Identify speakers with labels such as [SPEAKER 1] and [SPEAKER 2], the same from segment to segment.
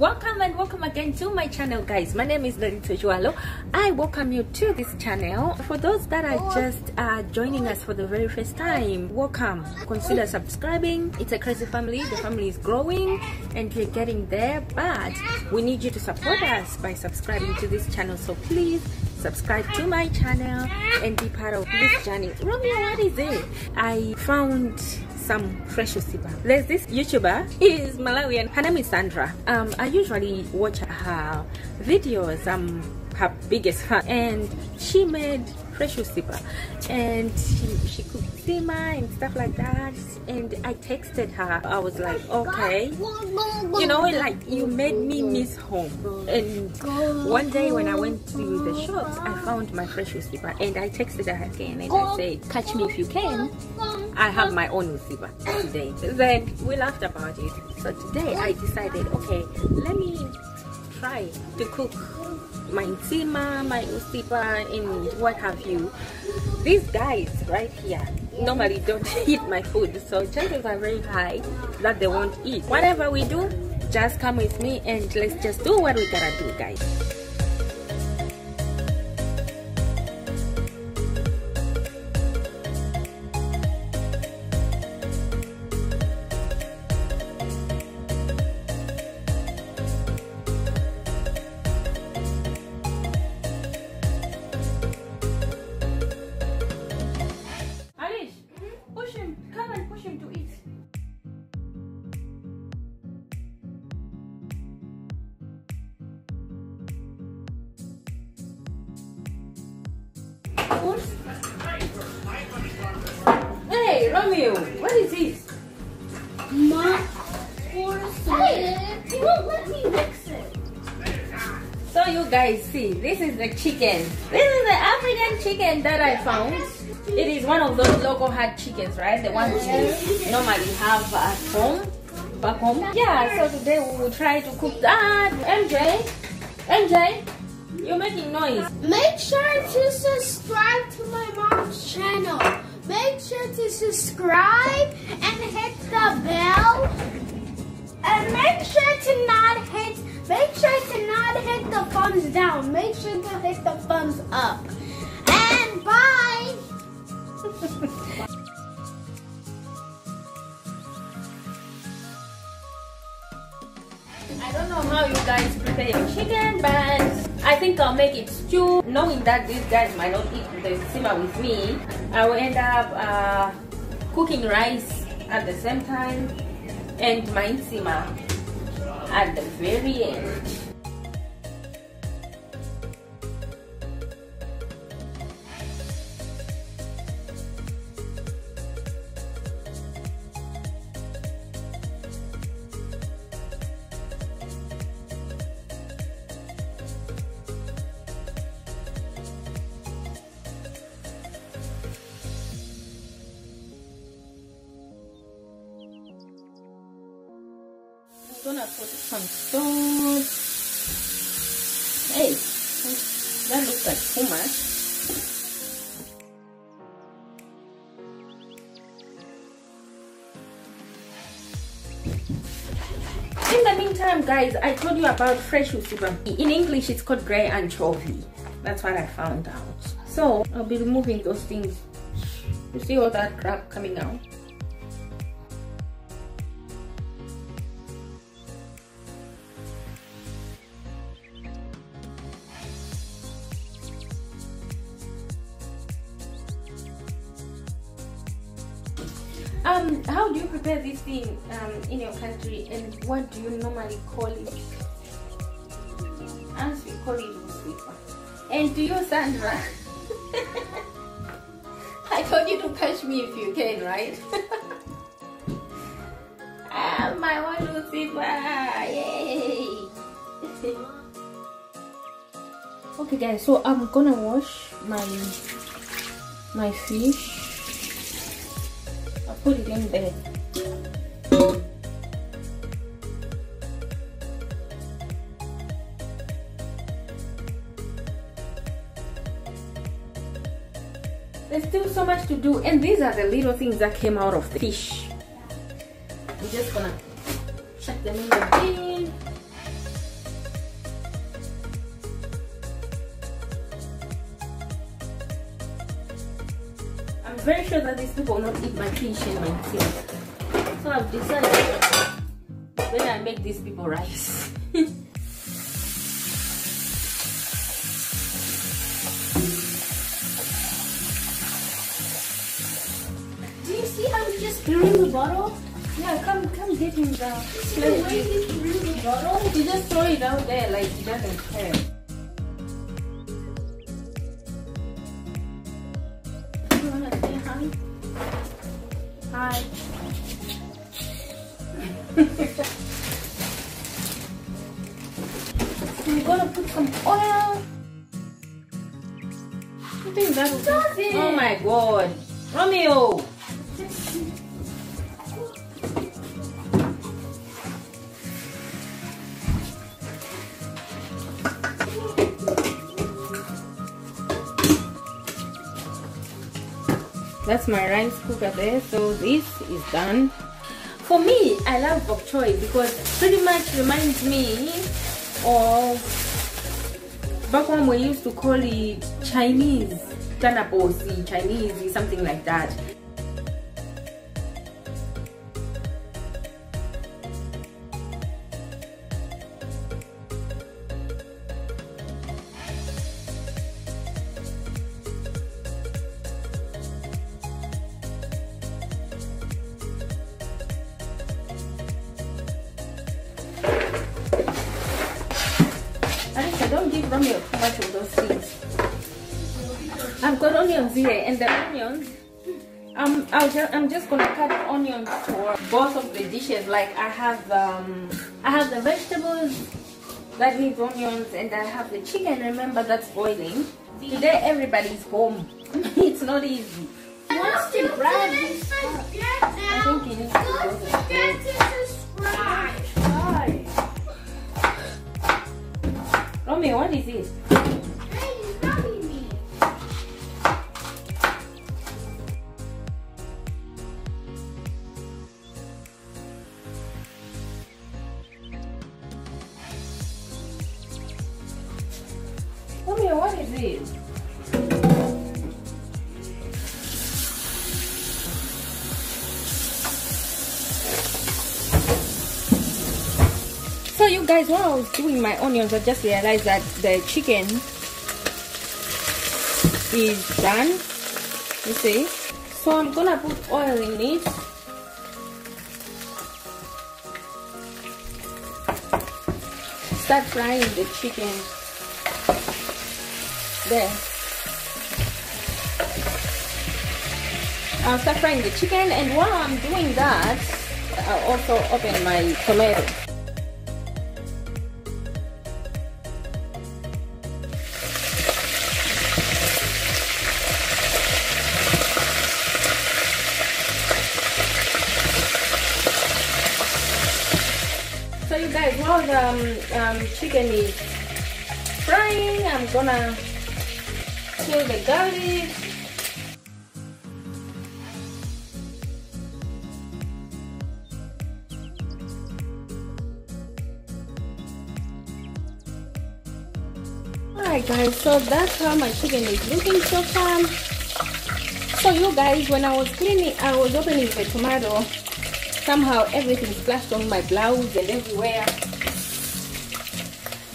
[SPEAKER 1] Welcome and welcome again to my channel, guys. My name is Narito Joalo. I welcome you to this channel. For those that are just joining us for the very first time, welcome. Consider subscribing. It's a crazy family. The family is growing and we're getting there, but we need you to support us by subscribing to this channel. So please subscribe to my channel and be part of this journey. Romeo, what is it? I found some fresh usiba. There's this YouTuber, he is Malawian. Her name is Sandra. I usually watch her videos. I'm her biggest fan, and she made fresh usiba, and she cooked sima and stuff like that. And I texted her. I was like, okay, you know, like, you made me miss home. And one day when I went to the shops, I found my fresh usiba, and I texted her again and I said, catch me if you can. I have my own usiba today. Then we laughed about it. So today I decided, okay, let me try to cook my nsima, my usiba, and what have you. These guys right here normally don't eat my food, so chances are very high that they won't eat. Whatever we do, just come with me and let's just do what we gotta do, guys. Hey, Romeo, what is this?
[SPEAKER 2] My porcelain. He won't let me mix it.
[SPEAKER 1] So you guys see, this is the chicken. This is the African chicken that I found. It is one of those local hard chickens, right? The ones you normally have at home, back home. Yeah, so today we will try to cook that. MJ, you're making noise.
[SPEAKER 2] Make sure to subscribe to my mom's channel. Make sure to subscribe and hit the bell. And make sure to not hit the thumbs down. Make sure to hit the thumbs up. And bye.
[SPEAKER 1] I don't know how you guys prepare your chicken, but I think I'll make it stew. Knowing that these guys might not eat the sima with me, I will end up cooking rice at the same time and my sima at the very end. I'm gonna put some salt. Hey, that looks like too much. In the meantime, guys, I told you about fresh usiba. In English, it's called grey anchovy. That's what I found out. So I'll be removing those things. You see all that crap coming out? How do you prepare this thing in your country, and what do you normally call it? As we call it usiba. And to you, Sandra, I told you to catch me if you can, right? My one usiba, yay! Okay, guys, so I'm gonna wash my fish. Put it in there. There's still so much to do, and these are the little things that came out of the fish. I'm just gonna chuck them in the bin. very sure that these people will not eat my fish and my fish. So I've decided when I make these people rice.
[SPEAKER 2] Do you see how he's just filling the bottle?
[SPEAKER 1] Yeah, come get him the
[SPEAKER 2] The way he's filling the bottle?
[SPEAKER 1] You just throw it out there like he doesn't care.
[SPEAKER 2] You wanna say hi? Hi.
[SPEAKER 1] We're gonna put some oil. I think that will be. Oh my god. Romeo! That's my rice cooker there, so this is done. For me, I love bok choy because pretty much reminds me of back when we used to call it Chinese, Tanaposi, Chinese, something like that. Don't give Romeo too much of those things. I've got onions here, and the onions, I'm just gonna cut onions for both of the dishes. Like I have the vegetables that needs onions, and I have the chicken. Remember, that's boiling. Today everybody's home. It's not easy.
[SPEAKER 2] Wants to grab this
[SPEAKER 1] I think he needs to go to
[SPEAKER 2] forget to subscribe.
[SPEAKER 1] Romeo, what is this?
[SPEAKER 2] Hey, he's grabbing me.
[SPEAKER 1] Romeo, what is this? So you guys, while I was doing my onions, I just realized that the chicken is done. You see? So I'm gonna put oil in it. Start frying the chicken. There. I'll start frying the chicken, and while I'm doing that, I'll also open my tomato. So you guys, while the chicken is frying, I'm gonna peel the garlic. Alright guys, so that's how my chicken is looking so far. So you guys, when I was cleaning, I was opening the tomato. Somehow everything splashed on my blouse and everywhere.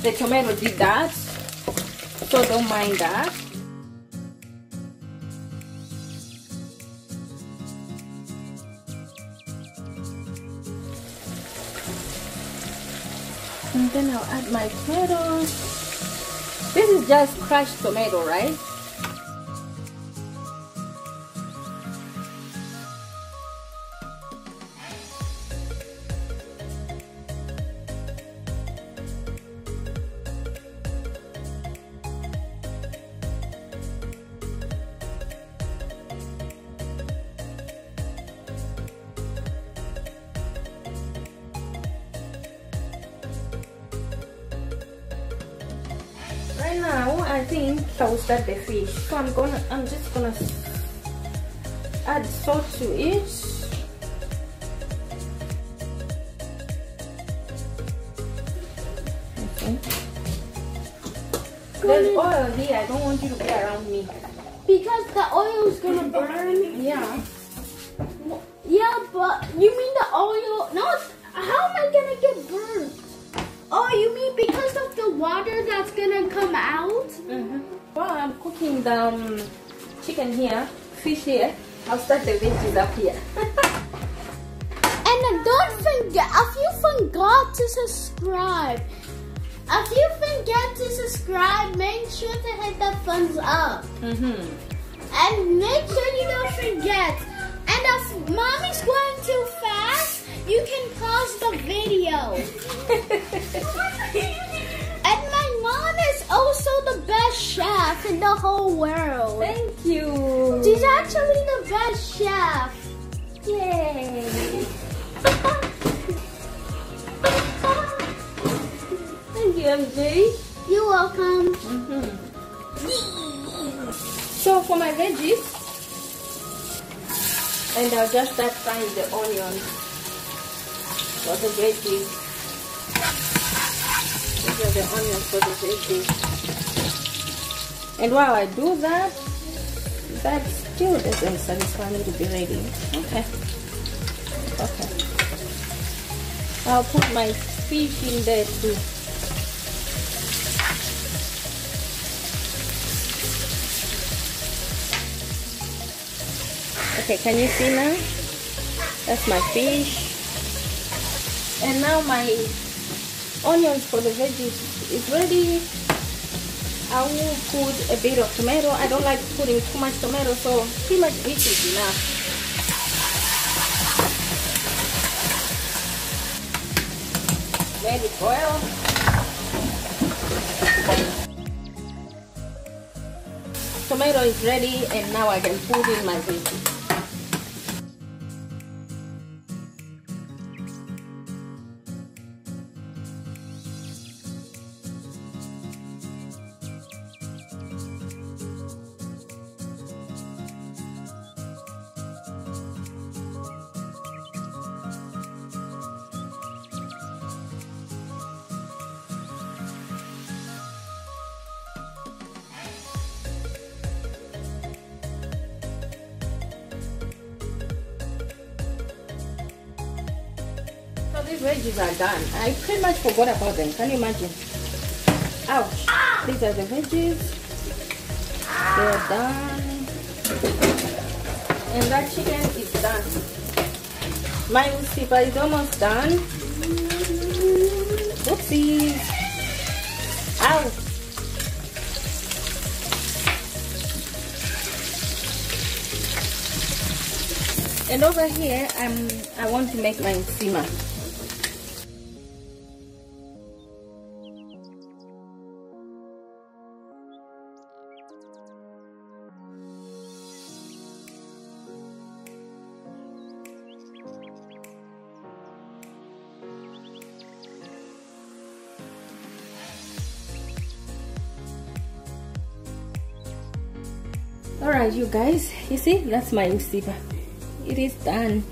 [SPEAKER 1] The tomato did that, so don't mind that. And then I'll add my tomatoes. This is just crushed tomato, right? Right now, I think I will start the fish. So I'm just gonna add salt to it. Okay. There's oil here. I don't want you to be around me.
[SPEAKER 2] because the oil is gonna burn.
[SPEAKER 1] Yeah.
[SPEAKER 2] Yeah, but you mean the oil? No, how am I gonna get burnt? Oh, you mean because of the water that's gonna come out?
[SPEAKER 1] Well, I'm cooking the chicken here, fish here. I'll start the veggies up here.
[SPEAKER 2] And don't forget, if you forgot to subscribe, make sure to hit the thumbs up. And make sure you don't forget. And if mommy's going too fast, you can pause the video. And my mom is also the best chef in the whole world.
[SPEAKER 1] Thank you.
[SPEAKER 2] She's actually the best chef.
[SPEAKER 1] Yay. Thank you, MJ.
[SPEAKER 2] You're welcome.
[SPEAKER 1] So for my veggies, and I'll just start frying the onions for the veggies. These are the onions for the veggies. And while I do that, that still doesn't satisfy me to be ready. Okay. I'll put my fish in there too. Okay, can you see now? That's my fish. And now my onions for the veggies is ready. I will put a bit of tomato. I don't like putting too much tomato, so pretty much this is enough. Ready for oil. Tomato is ready, and now I can put in my veggies. So these veggies are done. I pretty much forgot about them. Can you imagine? Ouch. These are the veggies. They're done. And that chicken is done. My usipa is almost done. Oopsies. Ow. And over here, I want to make my nsima. Alright, you guys, you see, that's my usipa. It is done.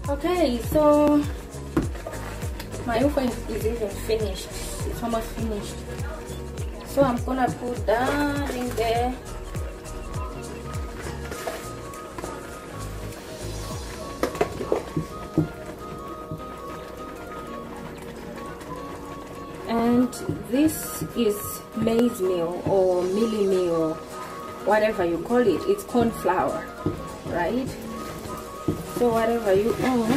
[SPEAKER 1] Okay, so my oven is even finished. It's almost finished. So I'm gonna put that in there. And this is maize meal or mealie meal, whatever you call it. It's corn flour, right? So whatever you own,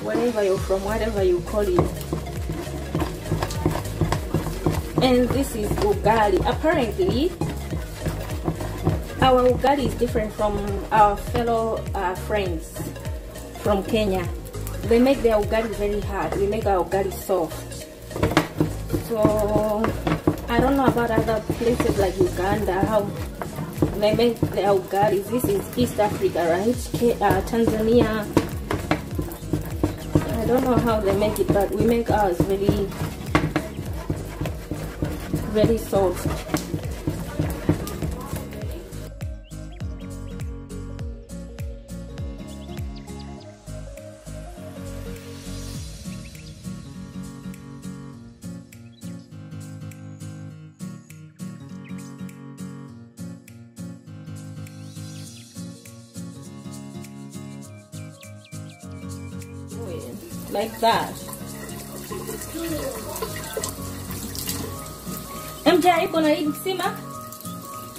[SPEAKER 1] wherever you're from, whatever you call it. And this is ugali. Apparently, our ugali is different from our fellow friends from Kenya. They make their ugali very hard. We make our ugali soft. So I don't know about other places like Uganda, how they make their ugali. This is East Africa, right? Tanzania. I don't know how they make it, but we make ours very, very soft. like that. MJ, are you gonna eat sima?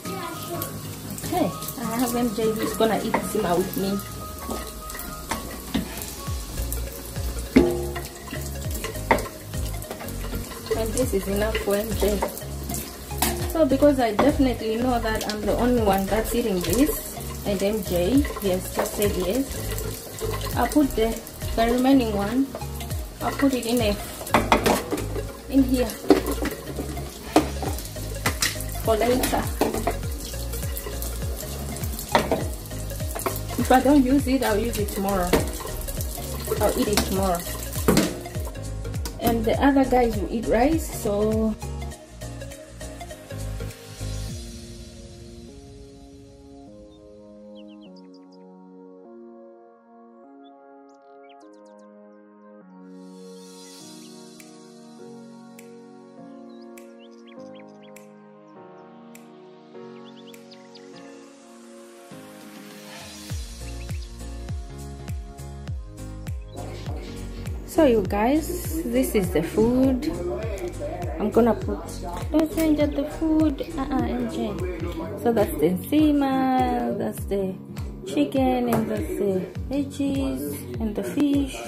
[SPEAKER 2] Yeah, sure.
[SPEAKER 1] Okay, I have MJ who's gonna eat sima with me. And this is enough for MJ. So because I definitely know that I'm the only one that's eating this, and MJ, he has just said yes, I'll put the remaining one, I'll put it in here for later. If I don't use it, I'll use it tomorrow. I'll eat it tomorrow. And the other guys will eat rice, so you guys, this is the food. I'm gonna put, let's enjoy the food. MJ. So that's the enzima, that's the chicken, and that's the veggies and the fish,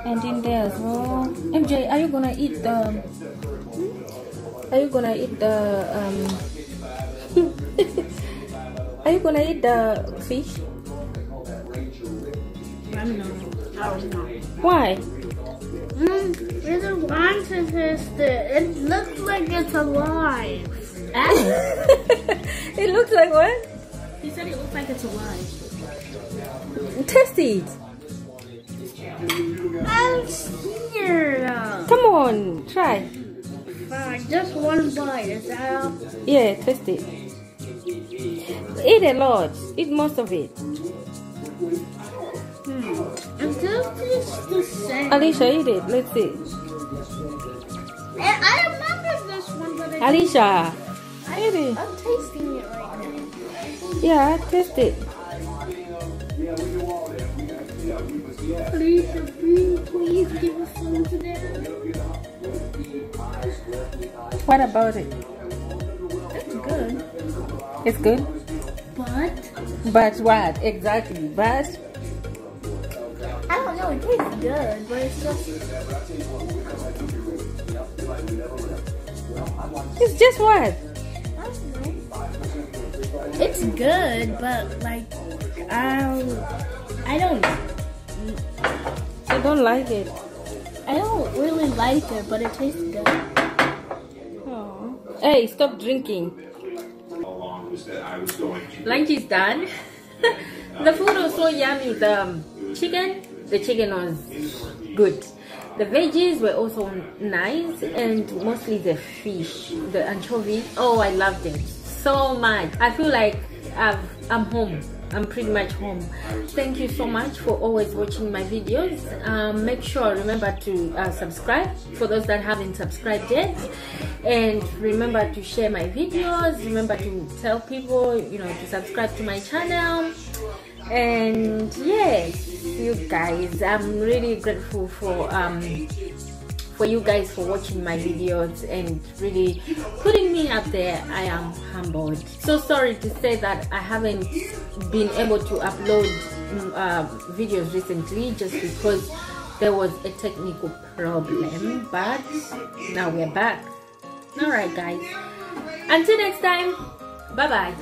[SPEAKER 1] and in there as well. MJ, are you gonna eat the? Are you gonna eat the? Are you gonna eat the fish?
[SPEAKER 2] I'm not.
[SPEAKER 1] Why?
[SPEAKER 2] I don't want to taste it. It looks like it's alive.
[SPEAKER 1] It looks like what?
[SPEAKER 2] He said it looks like it's alive.
[SPEAKER 1] Taste it.
[SPEAKER 2] I'm scared.
[SPEAKER 1] Come on, try.
[SPEAKER 2] Fine, just one bite. Is that all?
[SPEAKER 1] Yeah, taste it. Eat a lot. Eat most of it.
[SPEAKER 2] It does taste the same.
[SPEAKER 1] Alicia, eat it. Let's see.
[SPEAKER 2] And I remember this one, but
[SPEAKER 1] Alicia, eat it.
[SPEAKER 2] I'm tasting it right now.
[SPEAKER 1] Yeah, taste it.
[SPEAKER 2] Please give us some today.
[SPEAKER 1] What about it?
[SPEAKER 2] It's good.
[SPEAKER 1] It's good? But what? Exactly. But
[SPEAKER 2] I don't know, it tastes good, but it's
[SPEAKER 1] just what?
[SPEAKER 2] I don't know. It's good, but like, I don't
[SPEAKER 1] like it.
[SPEAKER 2] I don't really like it, but it tastes good.
[SPEAKER 1] Oh. Hey, stop drinking. Lunch is done. The food was so yummy. The chicken was good. The veggies were also nice, and mostly the fish, the anchovy. Oh, I loved it so much. I feel like I'm home. I'm pretty much home. Thank you so much for always watching my videos. Make sure, remember to subscribe for those that haven't subscribed yet, and remember to share my videos. Remember to tell people, to subscribe to my channel. And yes, you guys, I'm really grateful for you guys for watching my videos and really putting me up there. I am humbled. So sorry to say that I haven't been able to upload videos recently, just because there was a technical problem, but now we're back. All right guys, until next time, bye bye.